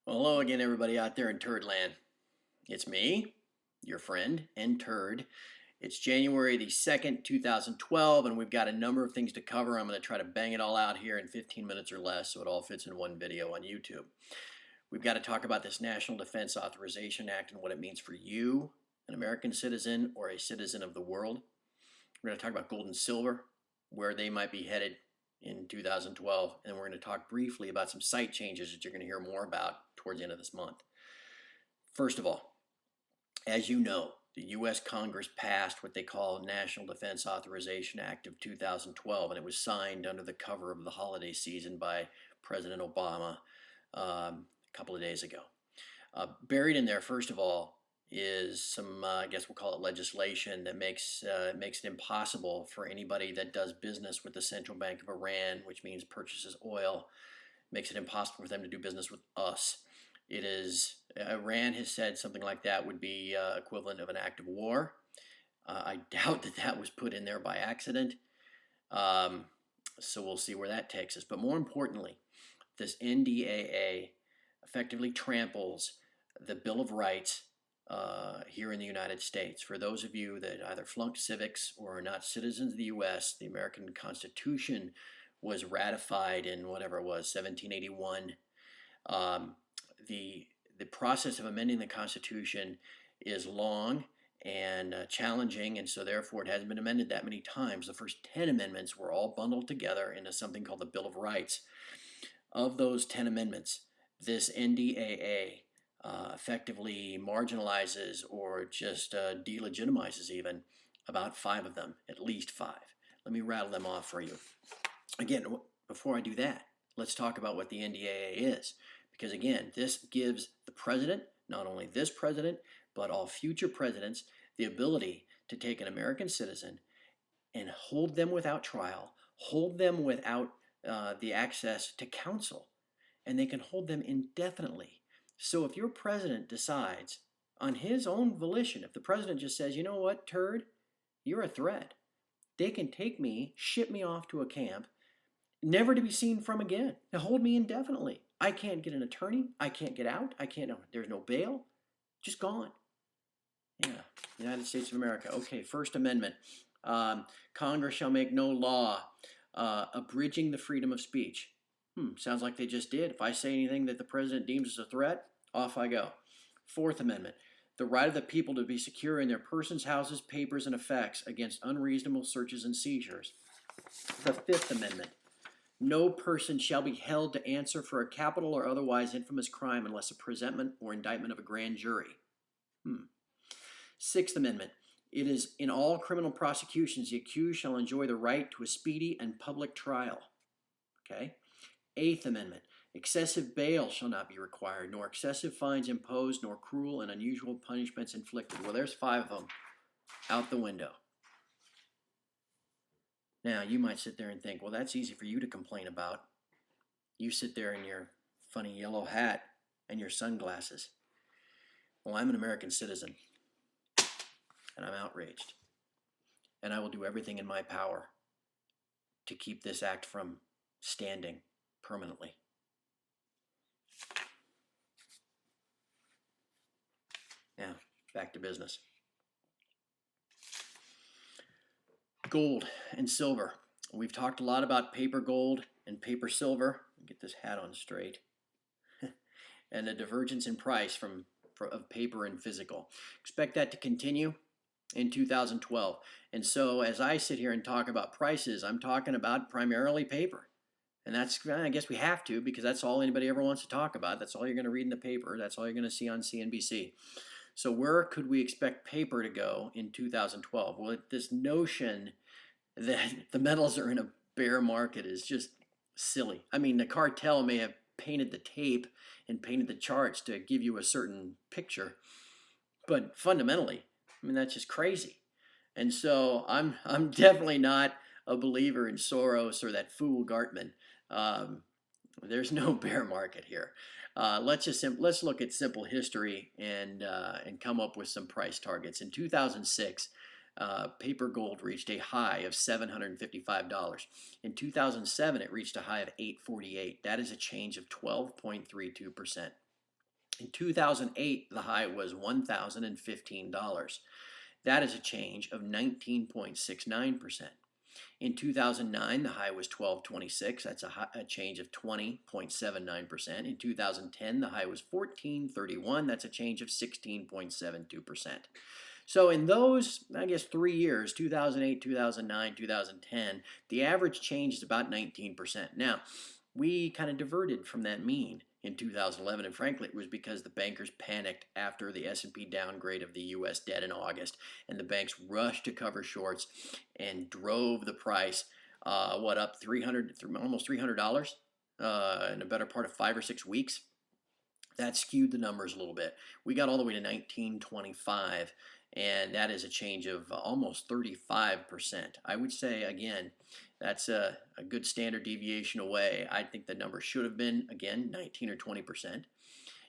Well, hello again, everybody out there in Turd Land. It's me, your friend and Turd. It's January the 2nd, 2012, and we've got a number of things to cover. I'm going to try to bang it all out here in 15 minutes or less so it all fits in one video on YouTube. We've got to talk about this National Defense Authorization Act and what it means for you, an American citizen or a citizen of the world. We're going to talk about gold and silver, where they might be headed in 2012, and we're going to talk briefly about some site changes that you're going to hear more about towards the end of this month. First of all, as you know, the U.S. Congress passed what they call National Defense Authorization Act of 2012, and it was signed under the cover of the holiday season by President Obama a couple of days ago. Buried in there, first of all, is some, I guess we'll call it legislation that makes it impossible for anybody that does business with the Central Bank of Iran, which means purchases oil, makes it impossible for them to do business with us. It is, Iran has said something like that would be equivalent of an act of war. I doubt that that was put in there by accident. So we'll see where that takes us. But more importantly, this NDAA effectively tramples the Bill of Rights here in the United States. For those of you that either flunked civics or are not citizens of the U.S., the American Constitution was ratified in whatever it was, 1781. The process of amending the Constitution is long and challenging, and so therefore it hasn't been amended that many times. The first 10 amendments were all bundled together into something called the Bill of Rights. Of those 10 amendments, this NDAA effectively marginalizes or just delegitimizes even about 5 of them, at least 5. Let me rattle them off for you. Again, before I do that, let's talk about what the NDAA is. Because again, this gives the president, not only this president, but all future presidents, the ability to take an American citizen and hold them without trial, hold them without the access to counsel, and they can hold them indefinitely. So if your president decides on his own volition, if the president just says, you know what, Turd, you're a threat, they can take me, ship me off to a camp, never to be seen from again, and hold me indefinitely. I can't get an attorney. I can't get out. There's no bail. Just gone. Yeah, United States of America. Okay, First Amendment. Congress shall make no law abridging the freedom of speech. Sounds like they just did. If I say anything that the president deems as a threat, off I go. Fourth Amendment. The right of the people to be secure in their persons, houses, papers, and effects against unreasonable searches and seizures. The Fifth Amendment. No person shall be held to answer for a capital or otherwise infamous crime unless a presentment or indictment of a grand jury. Sixth Amendment. It is in all criminal prosecutions the accused shall enjoy the right to a speedy and public trial. Okay. Eighth Amendment. Excessive bail shall not be required, nor excessive fines imposed, nor cruel and unusual punishments inflicted. Well, there's 5 of them out the window. Now, you might sit there and think, well, that's easy for you to complain about. You sit there in your funny yellow hat and your sunglasses. Well, I'm an American citizen, and I'm outraged. And I will do everything in my power to keep this act from standing permanently. Now, back to business. Gold and silver. We've talked a lot about paper gold and paper silver. Get this hat on straight. And the divergence in price of paper and physical. Expect that to continue in 2012. And so as I sit here and talk about prices, I'm talking about primarily paper. And that's, I guess we have to, because that's all anybody ever wants to talk about. That's all you're going to read in the paper. That's all you're going to see on CNBC. So where could we expect paper to go in 2012? Well, this notion that the metals are in a bear market is just silly. I mean, the cartel may have painted the tape and painted the charts to give you a certain picture, but fundamentally, I mean, that's just crazy. And so I'm definitely not a believer in Soros or that fool Gartman. There's no bear market here. Let's look at simple history and come up with some price targets. In 2006, paper gold reached a high of $755. In 2007, it reached a high of $848. That is a change of 12.32%. In 2008, the high was $1,015. That is a change of 19.69%. In 2009, the high was 1226. That's a change of 20.79%. In 2010, the high was 1431. That's a change of 16.72%. So in those, I guess, 3 years, 2008, 2009, 2010, the average change is about 19%. Now, we kind of diverted from that mean in 2011, and frankly, it was because the bankers panicked after the S&P downgrade of the U.S. debt in August, and the banks rushed to cover shorts and drove the price, up almost $300 in a better part of 5 or 6 weeks. That skewed the numbers a little bit. We got all the way to 1925, and that is a change of almost 35%. I would say, again, that's a good standard deviation away. I think the number should have been, again, 19 or 20%.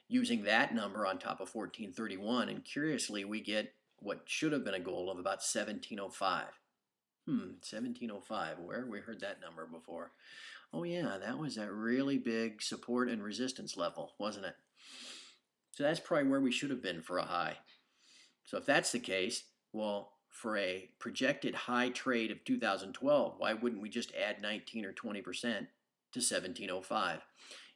Using that number on top of 1431, and curiously, we get what should have been a goal of about 1705. 1705. Where? We heard that number before. Oh yeah, that was that really big support and resistance level, wasn't it? So that's probably where we should have been for a high. So if that's the case, well, for a projected high trade of 2012, why wouldn't we just add 19 or 20% to 1705?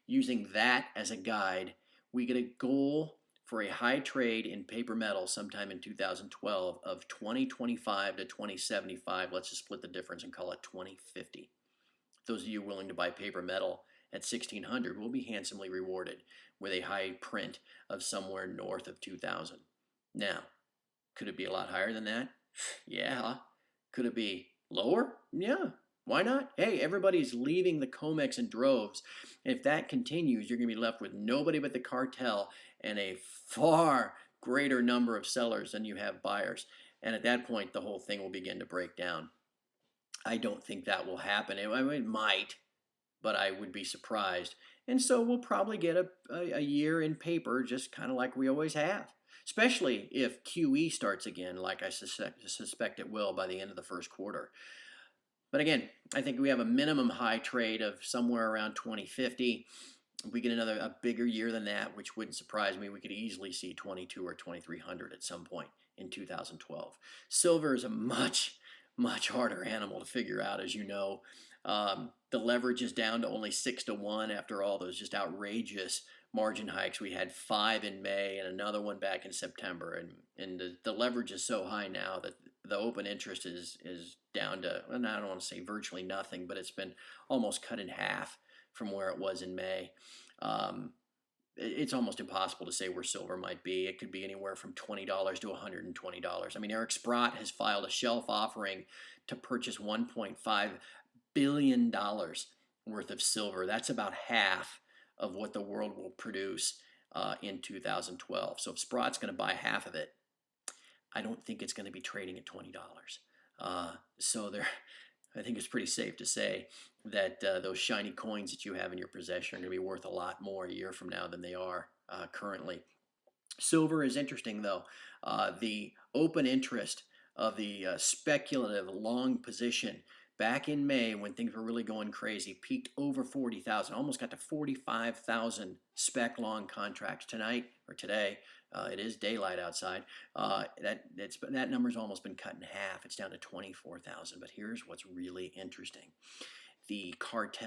Using that as a guide, we get a goal for a high trade in paper metal sometime in 2012 of 2025 to 2075. Let's just split the difference and call it 2050. Those of you willing to buy paper metal at 1600 will be handsomely rewarded with a high print of somewhere north of 2000. Now, could it be a lot higher than that? Yeah. Could it be lower? Yeah. Why not? Hey, everybody's leaving the COMEX in droves. If that continues, you're going to be left with nobody but the cartel and a far greater number of sellers than you have buyers. And at that point, the whole thing will begin to break down. I don't think that will happen. It might, but I would be surprised. And so we'll probably get a year in paper just kind of like we always have, especially if QE starts again, like I suspect it will by the end of the first quarter. But again, I think we have a minimum high trade of somewhere around 2050. If we get a bigger year than that, which wouldn't surprise me, we could easily see 22 or 2300 at some point in 2012. Silver is a much harder animal to figure out, as you know. The leverage is down to only 6-1 after all those just outrageous margin hikes. We had 5 in May and another one back in September, and the leverage is so high now that the open interest is down to, and I don't want to say virtually nothing, but it's been almost cut in half from where it was in May. It's almost impossible to say where silver might be. It could be anywhere from $20 to $120. I mean, Eric Sprott has filed a shelf offering to purchase $1.5 billion worth of silver. That's about half of what the world will produce in 2012. So if Sprott's going to buy half of it, I don't think it's going to be trading at $20. I think it's pretty safe to say that those shiny coins that you have in your possession are going to be worth a lot more a year from now than they are currently. Silver is interesting, though. The open interest of the speculative long position back in May, when things were really going crazy, peaked over 40,000, almost got to 45,000 spec long contracts tonight or today. It is daylight outside. That number's almost been cut in half. It's down to 24,000. But here's what's really interesting. The cartel